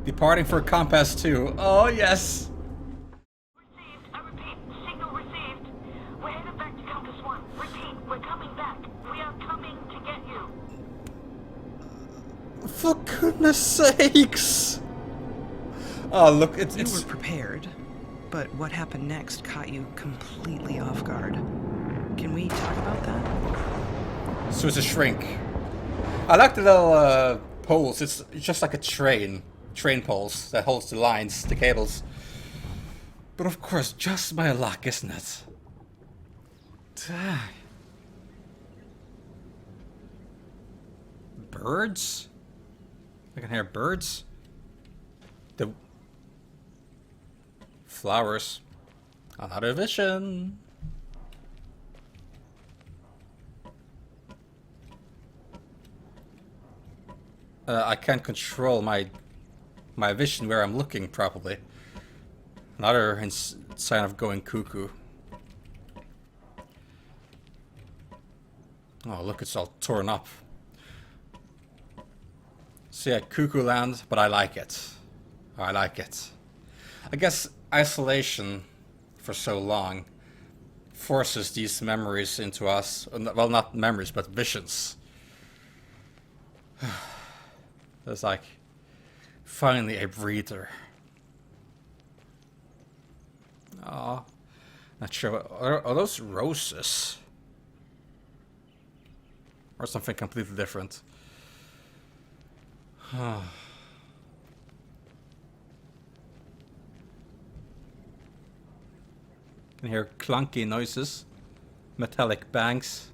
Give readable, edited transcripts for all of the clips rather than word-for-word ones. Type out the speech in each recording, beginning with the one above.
Departing for Compass 2. Oh, yes! Received. I repeat, signal received. We're headed back to Compass 1. Repeat, we're coming back. We are coming to get you. For goodness sakes! Oh, look, You it's... were prepared, but what happened next caught you completely off guard. Can we talk about that? So it's a shrink. I like the little poles. It's just like a train poles that holds the lines, the cables. But of course, just my luck, isn't it? Birds? I can hear birds. The flowers. Another vision. I can't control my vision where I'm looking properly. Another sign of going cuckoo. Oh, look, it's all torn up. So yeah, cuckoo land, but I like it. I like it. I guess isolation for so long forces these memories into us. Well, not memories, but visions. There's like finally a breather. Oh, not sure. Are those roses? Or something completely different? Can hear clunky noises, metallic bangs.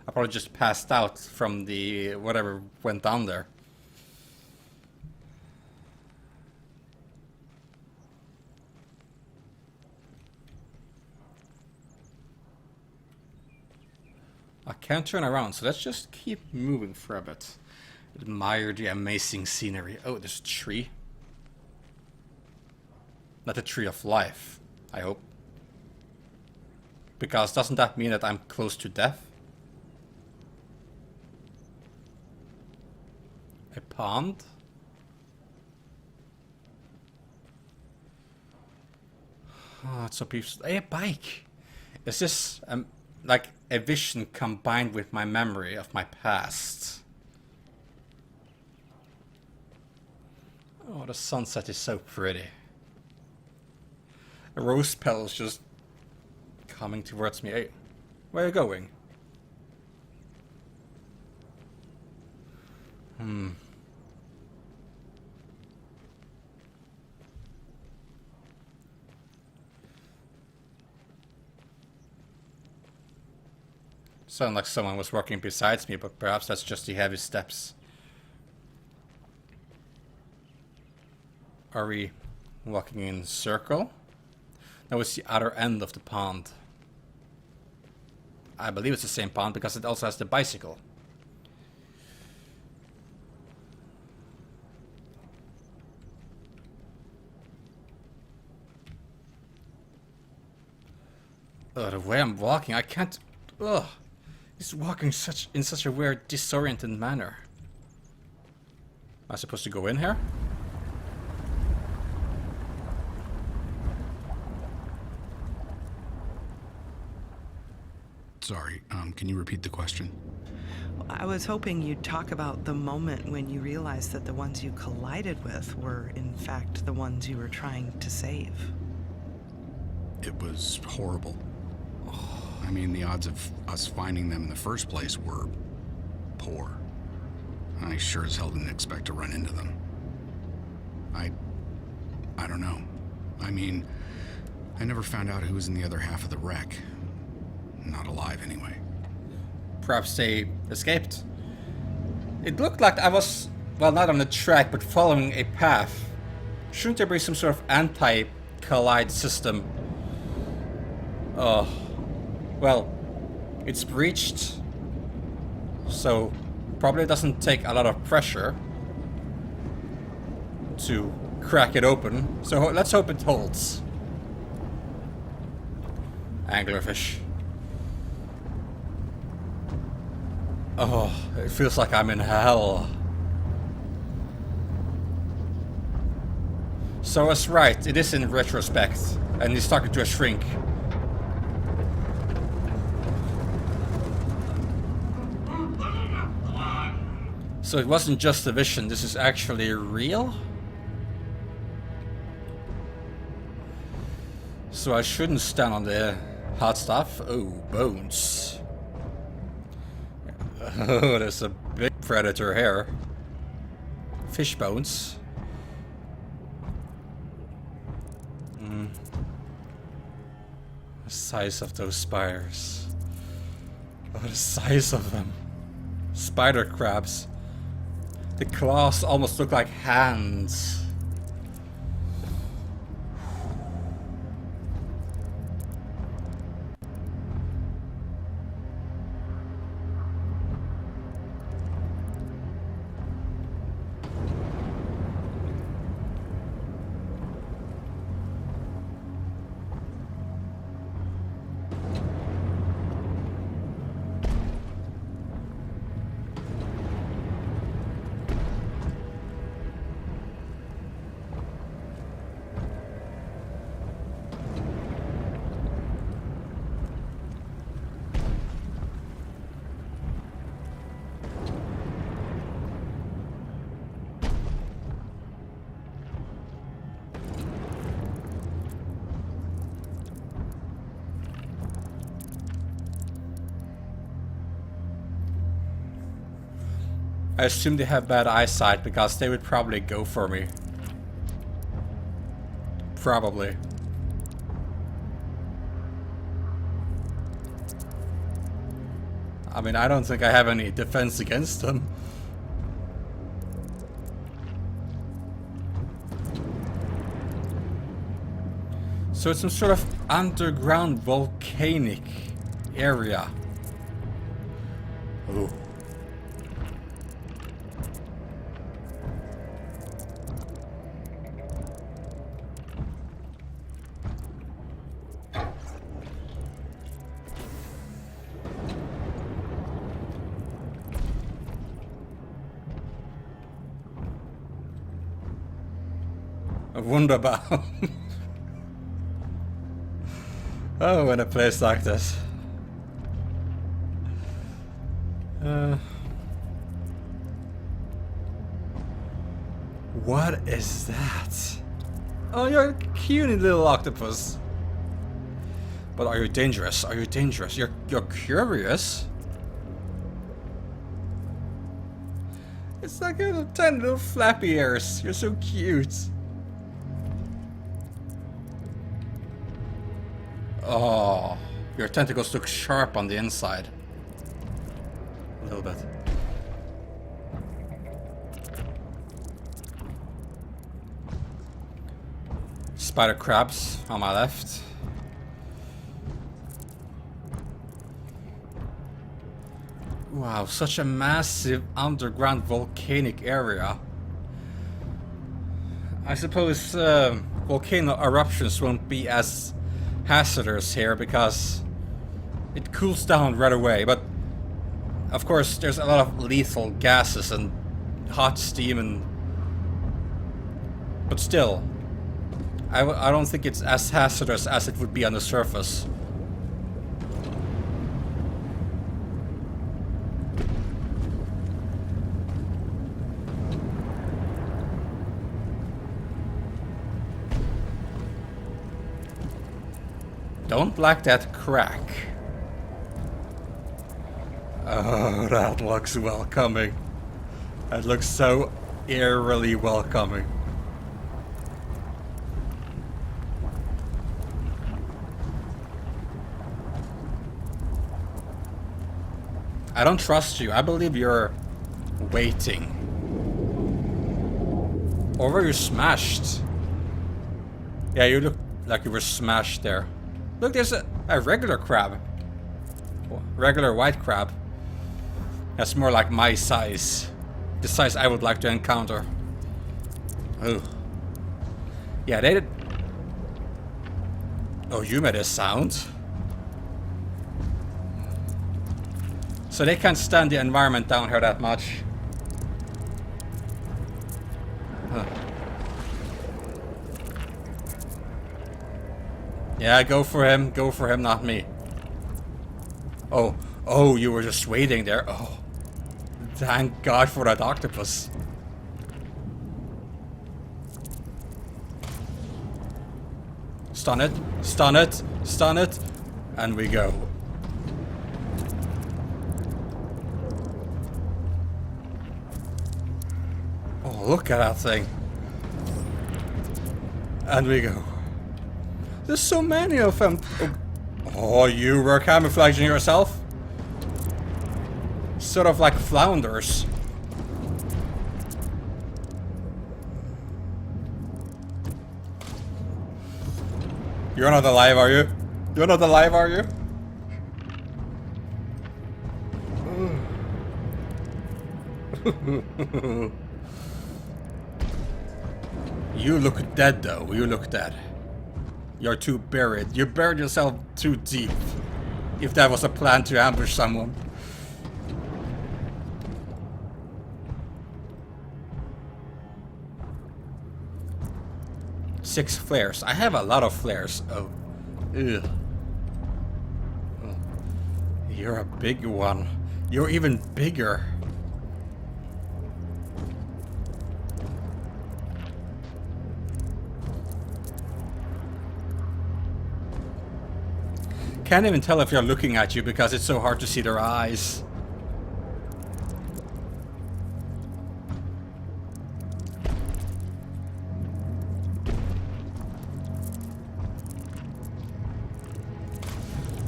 I probably just passed out from the whatever went down there. I can't turn around, so let's just keep moving for a bit. Admire the amazing scenery. Oh, there's a tree. Not a tree of life, I hope. Because doesn't that mean that I'm close to death? A pond? Oh, it's so peaceful. Hey, a bike! Is this like a vision combined with my memory of my past? Oh, the sunset is so pretty. A rose petals just coming towards me. Hey, where are you going? Sounded like someone was walking beside me, but perhaps that's just the heavy steps. Are we walking in a circle? That was the other end of the pond. I believe it's the same pond because it also has the bicycle. The way I'm walking, I can't... Ugh. He's walking in such a weird, disoriented manner. Am I supposed to go in here? Sorry, can you repeat the question? I was hoping you'd talk about the moment when you realized that the ones you collided with were, in fact, the ones you were trying to save. It was horrible. I mean, the odds of us finding them in the first place were poor. I sure as hell didn't expect to run into them. I don't know. I mean, I never found out who was in the other half of the wreck. Not alive, anyway. Perhaps they escaped. It looked like I was, well, not on the track, but following a path. Shouldn't there be some sort of anti-collide system? Oh. Well, it's breached, so probably doesn't take a lot of pressure to crack it open. So let's hope it holds. Anglerfish. Oh, it feels like I'm in hell. So I was right, it is in retrospect, and he's talking to a shrink. So it wasn't just a vision, this is actually real? So I shouldn't stand on the hot stuff. Oh, bones. Oh, there's a big predator here. Fish bones. The size of those spiders. Oh, the size of them. Spider crabs. The claws almost look like hands. I assume they have bad eyesight because they would probably go for me. Probably. I mean, I don't think I have any defense against them. So it's some sort of underground volcanic area. Oh. Wunderbar. Oh, in a place like this. What is that? Oh, you're a cute little octopus. But are you dangerous? Are you dangerous? You're curious? It's like a tiny little flappy ears. You're so cute. Oh, your tentacles look sharp on the inside. A little bit. Spider crabs on my left. Wow, such a massive underground volcanic area. I suppose volcano eruptions won't be as hazardous here because it cools down right away, but of course there's a lot of lethal gases and hot steam, and but still I don't think it's as hazardous as it would be on the surface. Don't like that crack. Oh, that looks welcoming. That looks so eerily welcoming. I don't trust you. I believe you're waiting. Or were you smashed? Yeah, you look like you were smashed there. Look, there's a regular crab. Regular white crab. That's more like my size. The size I would like to encounter. Oh. Yeah, they did. Oh, you made a sound. So they can't stand the environment down here that much. Huh. Yeah, go for him. Go for him, not me. Oh, oh, you were just waiting there. Oh, thank God for that octopus. Stun it, stun it, stun it, and we go. Oh, look at that thing. And we go. There's so many of them. Oh, you were camouflaging yourself? Sort of like flounders. You're not alive, are you? You're not alive, are you? You look dead, though. You look dead. You're too buried. You buried yourself too deep. If that was a plan to ambush someone. Six flares. I have a lot of flares. Oh. Ugh. Oh. You're a big one. You're even bigger. Can't even tell if they're looking at you because it's so hard to see their eyes.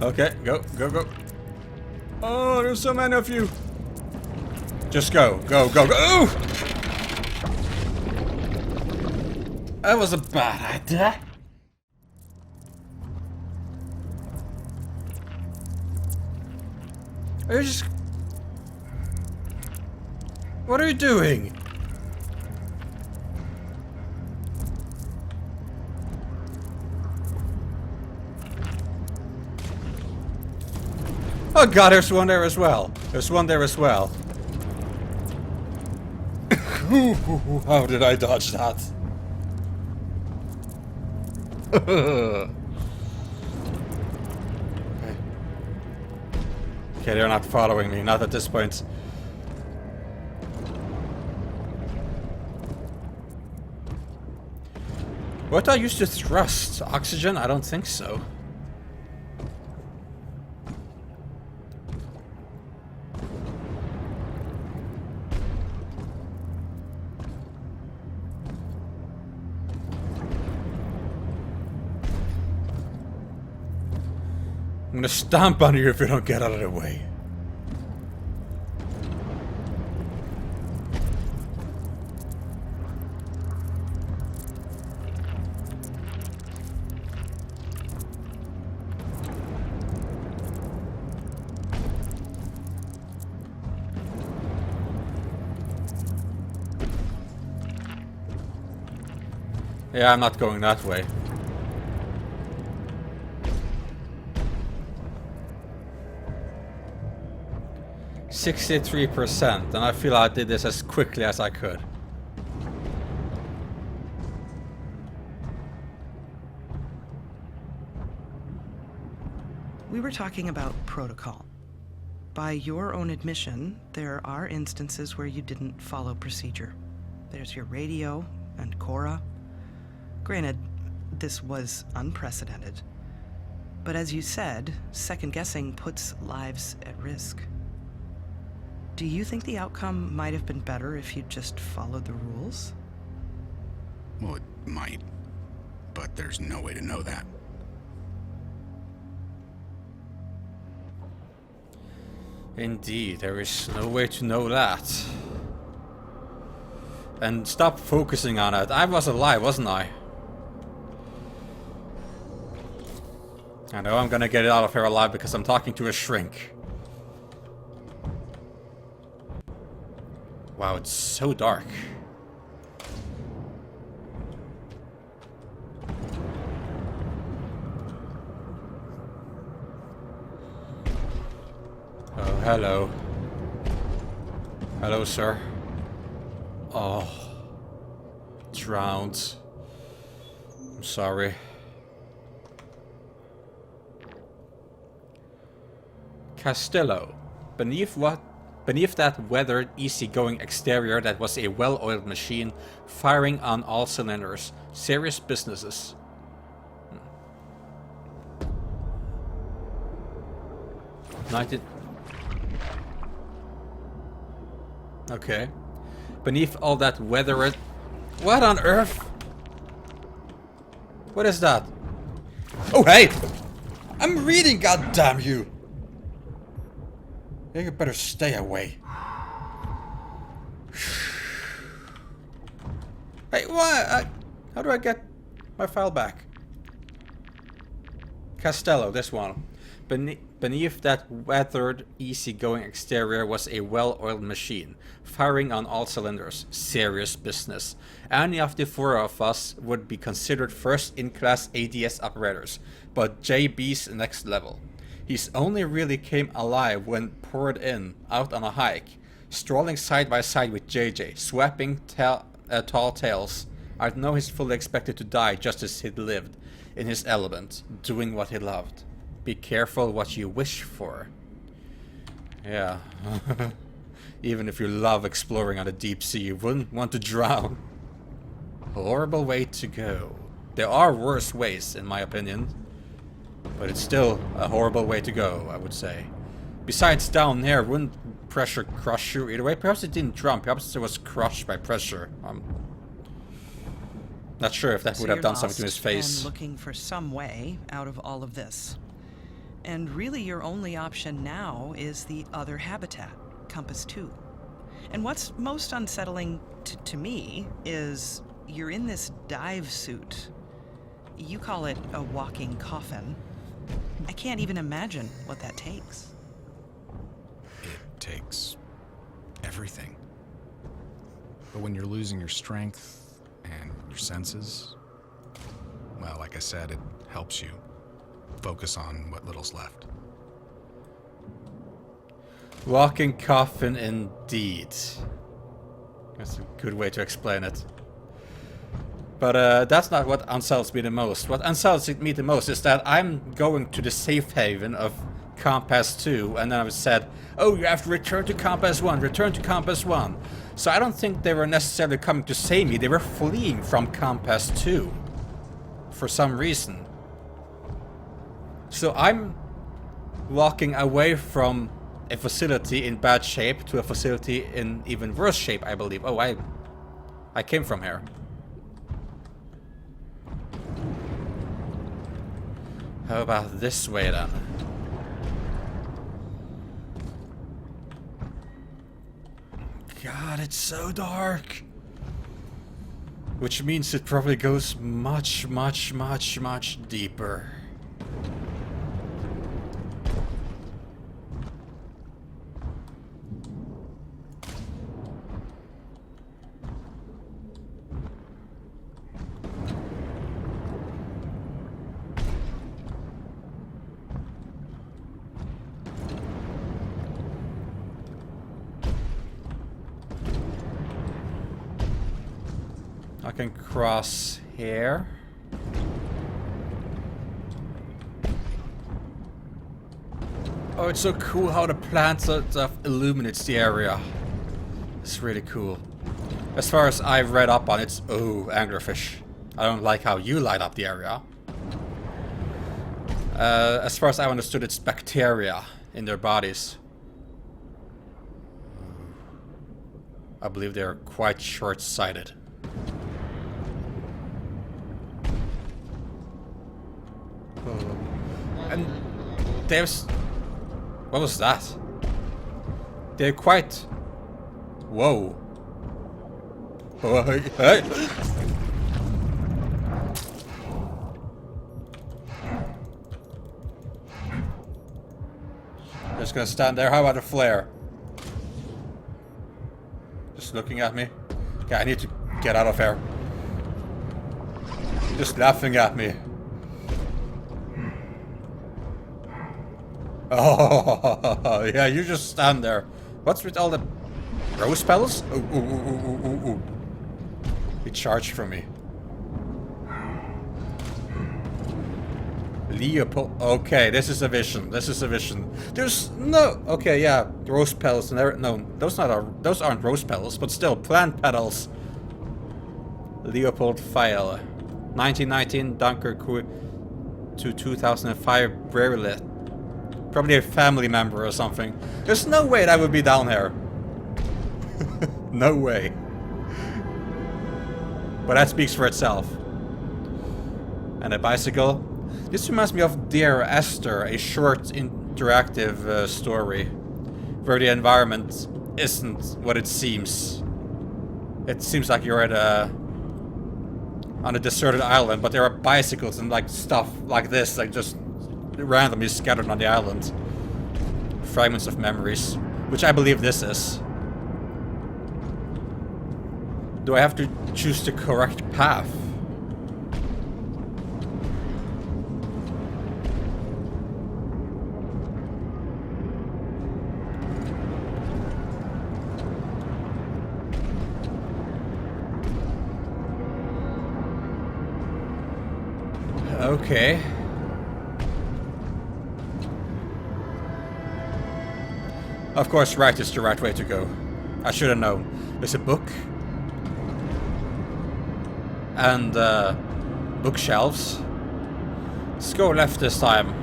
Okay, go, go, go. Oh, there's so many of you. Just go, go, go, go. Oh! That was a bad idea. Are you just... What are you doing? Oh god, there's one there as well. There's one there as well. How did I dodge that? Okay, they're not following me, not at this point. What I used to thrust? Oxygen? I don't think so. I'm gonna stomp on you if you don't get out of the way. Yeah, I'm not going that way. %, and I feel I did this as quickly as I could. We were talking about protocol. By your own admission, there are instances where you didn't follow procedure. There's your radio and Cora. Granted, this was unprecedented. But as you said, second-guessing puts lives at risk. Do you think the outcome might have been better if you'd just followed the rules? Well, it might. But there's no way to know that. Indeed, there is no way to know that. And stop focusing on it. I was alive, wasn't I? I know I'm gonna get it out of here alive because I'm talking to a shrink. Wow, it's so dark. Oh, hello. Hello, sir. Oh. Drowned. I'm sorry. Castello. Beneath that weathered, easygoing exterior that was a well-oiled machine, firing on all cylinders. Serious businesses. Okay. Beneath all that weathered... What on earth? What is that? Oh, hey! I'm reading, goddamn you! You better stay away. Hey, what? How do I get my file back? Castello, this one. Beneath that weathered, easygoing exterior was a well-oiled machine, firing on all cylinders. Serious business. Any of the four of us would be considered first-in-class ADS operators, but JB's next level. He's only really came alive when poured in, out on a hike, strolling side by side with JJ, swapping tall tales. I'd know he's fully expected to die just as he'd lived, in his element, doing what he loved. Be careful what you wish for. Yeah. Even if you love exploring on the deep sea, you wouldn't want to drown. Horrible way to go. There are worse ways, in my opinion. But it's still a horrible way to go, I would say. Besides, down there, wouldn't pressure crush you either way? Perhaps it didn't drown. Perhaps it was crushed by pressure. Not sure if that would have done something to his face. And looking for some way out of all of this. And really your only option now is the other habitat, Compass 2. And what's most unsettling to me is you're in this dive suit. You call it a walking coffin. I can't even imagine what that takes. It takes everything. But when you're losing your strength and your senses, well, like I said, it helps you focus on what little's left. Walking coffin indeed. That's a good way to explain it. But that's not what unsettles me the most. What unsettles me the most is that I'm going to the safe haven of Compass 2, and then I was said, oh, you have to return to Compass 1, return to Compass 1. So I don't think they were necessarily coming to save me, they were fleeing from Compass 2. For some reason. So I'm walking away from a facility in bad shape to a facility in even worse shape, I believe. Oh, I came from here. How about this way then? God, it's so dark. Which means it probably goes much deeper. I can cross here. Oh, it's so cool how the plant stuff illuminates the area. It's really cool. As far as I've read up on it, oh, anglerfish. I don't like how you light up the area. As far as I understood, it's bacteria in their bodies. I believe they're quite short-sighted. And there's... What was that? They're quite... Whoa. Oh, hey. Just gonna stand there. How about a flare? Just looking at me. Okay, I need to get out of here. Just laughing at me. Oh, yeah, you just stand there. What's with all the rose petals? Ooh. He charged from me. Leopold. Okay, this is a vision. This is a vision. There's no. Okay, yeah, rose petals and no, those aren't rose petals, but still plant petals. Leopold File, 1919 Dunkirk to 2005 Brerelit. Probably a family member or something. There's no way that would be down here. No way. But that speaks for itself. And a bicycle. This reminds me of Dear Esther, a short interactive story where the environment isn't what it seems. It seems like you're at on a deserted island, but there are bicycles and like stuff like this, like just randomly scattered on the island. Fragments of memories, which I believe this is. Do I have to choose the correct path? Okay. Of course, right is the right way to go. I should have known. There's a book. And bookshelves. Let's go left this time.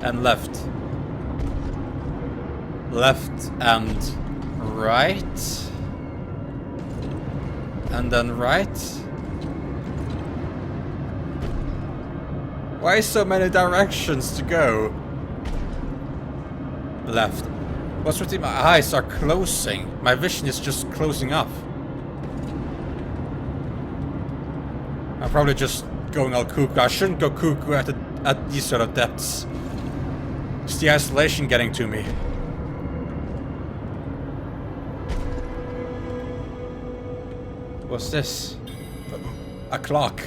And left. Left and right. And then right. Why so many directions to go? Left. What's with me? My eyes are closing. My vision is just closing up. I'm probably just going all cuckoo. I shouldn't go cuckoo at these sort of depths. It's the isolation getting to me. What's this? A clock.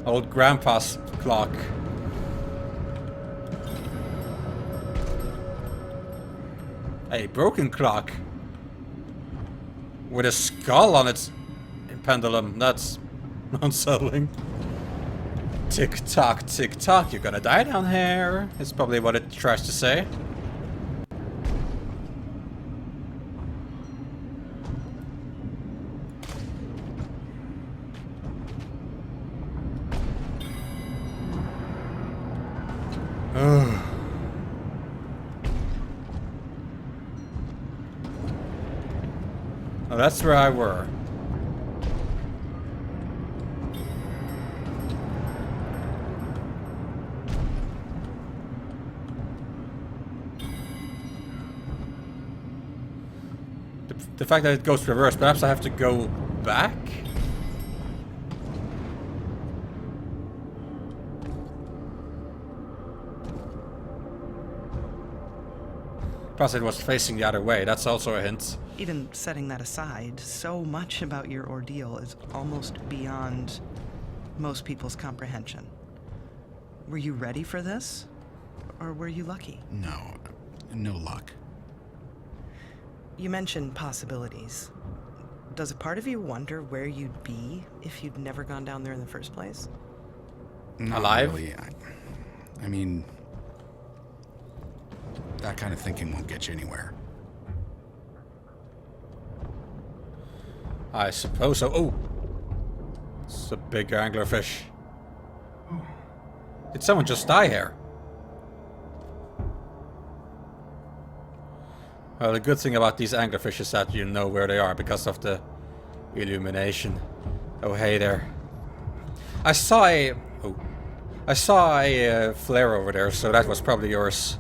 Old grandpa's clock. A broken clock. With a skull on its pendulum. That's unsettling. Tick tock, tick tock. You're gonna die down here. It's probably what it tries to say. Oh, that's where I were. The fact that it goes reverse, perhaps I have to go back? Plus it was facing the other way, that's also a hint. Even setting that aside, so much about your ordeal is almost beyond most people's comprehension. Were you ready for this? Or were you lucky? No luck. You mentioned possibilities. Does a part of you wonder where you'd be if you'd never gone down there in the first place? Not Alive? Really. I mean, that kind of thinking won't get you anywhere. I suppose so. Oh! It's a big anglerfish. Did someone just die here? Well, the good thing about these anglerfish is that you know where they are because of the illumination. Oh, hey there. I saw a flare over there, so that was probably yours.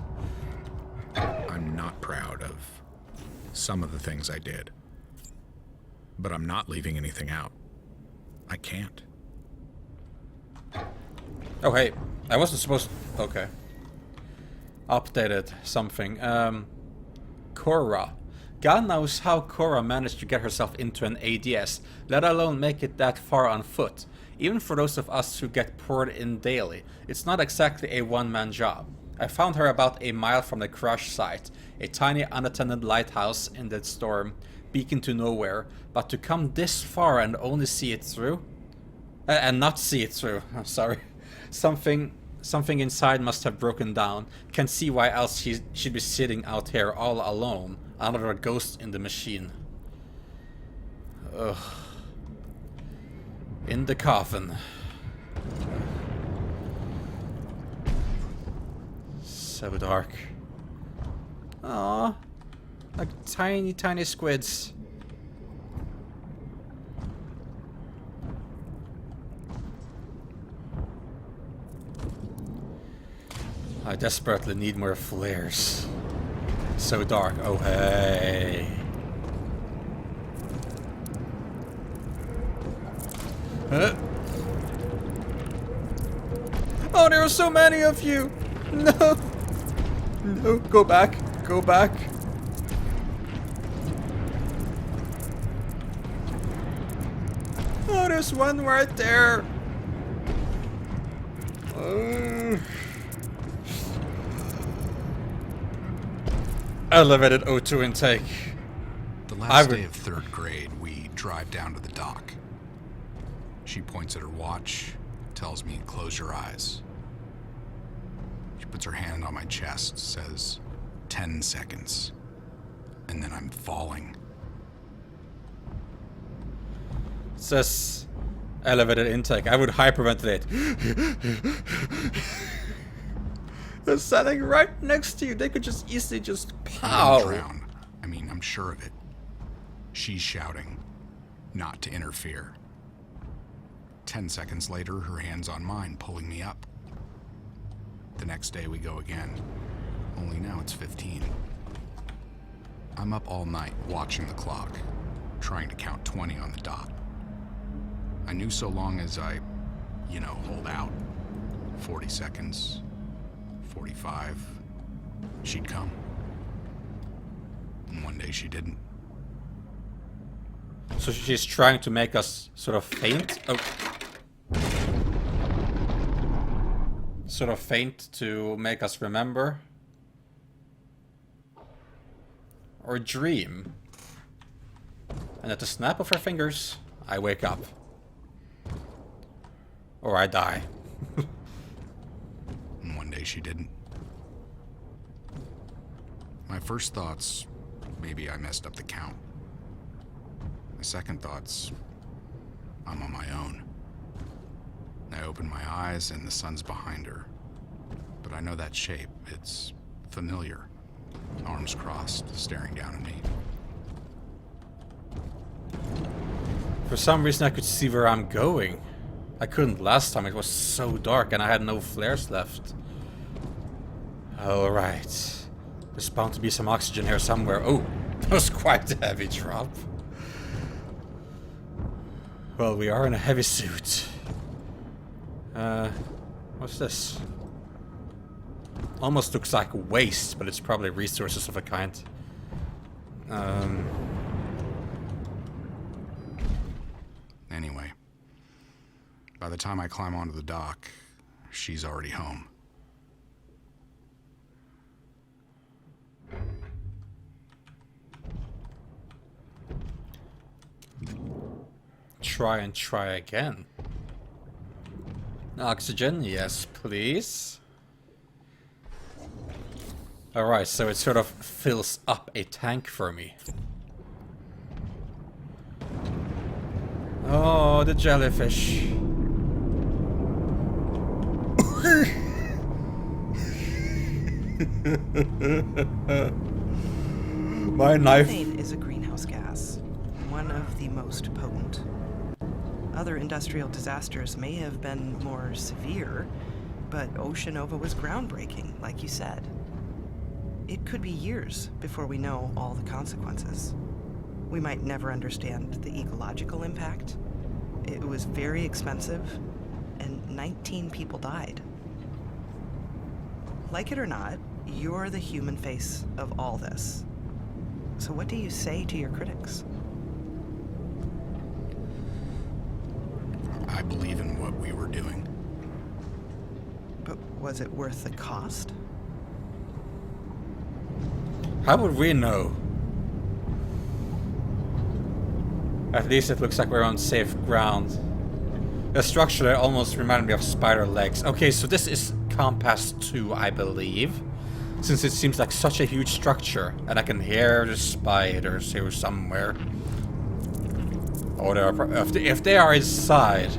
I'm not proud of some of the things I did. But I'm not leaving anything out. I can't. Oh, hey. I wasn't supposed to... Okay. Updated something. Cora. God knows how Cora managed to get herself into an ADS, let alone make it that far on foot. Even for those of us who get poured in daily, it's not exactly a one-man job. I found her about a mile from the crash site, a tiny unattended lighthouse in the storm, beacon to nowhere, but to come this far and only see it through? And not see it through. I'm sorry. Something inside must have broken down. Can't see why else she'd be sitting out here all alone. Another ghost in the machine. Ugh. In the coffin. So dark. Aww. Like tiny, tiny squids. I desperately need more flares. So dark. Oh, hey. Huh? Oh, there are so many of you! No! No, go back. Go back. Oh, there's one right there. Elevated O2 intake. The last day of 3rd grade, we drive down to the dock. She points at her watch, tells me, close your eyes. She puts her hand on my chest, says, 10 seconds. And then I'm falling. It says elevated intake. I would hyperventilate. They're standing right next to you. They could just easily just pow. I'm drown. I mean, I'm sure of it. She's shouting, not to interfere. 10 seconds later, her hand's on mine, pulling me up. The next day we go again. Only now it's 15. I'm up all night watching the clock, trying to count 20 on the dot. I knew so long as I, hold out. 40 seconds, 45, she'd come. And one day she didn't. So she's trying to make us sort of faint. Oh. Sort of faint to make us remember. Or dream. And at the snap of her fingers, I wake up. Or I die. And one day she didn't. My first thoughts, maybe I messed up the count. My second thoughts, I'm on my own. I open my eyes and the sun's behind her. But I know that shape. It's familiar. Arms crossed, staring down at me. For some reason I could see where I'm going. I couldn't last time. It was so dark and I had no flares left. Alright. There's bound to be some oxygen here somewhere. Oh, that was quite a heavy drop. Well, we are in a heavy suit. What's this? Almost looks like waste, but it's probably resources of a kind. Anyway, by the time I climb onto the dock, she's already home. Try and try again. Oxygen, yes, please. Alright, so it sort of fills up a tank for me. Oh, the jellyfish. My knife. Methane is a greenhouse gas, one of the most potent. Other industrial disasters may have been more severe, but Oceanova was groundbreaking, like you said. It could be years before we know all the consequences. We might never understand the ecological impact. It was very expensive, and 19 people died. Like it or not, you're the human face of all this. So what do you say to your critics? I believe in what we were doing. But was it worth the cost? How would we know? At least it looks like we're on safe ground. A structure that almost reminded me of spider legs. Okay, so this is Compass 2, I believe. Since it seems like such a huge structure. And I can hear the spiders here somewhere. Oh, if they are inside...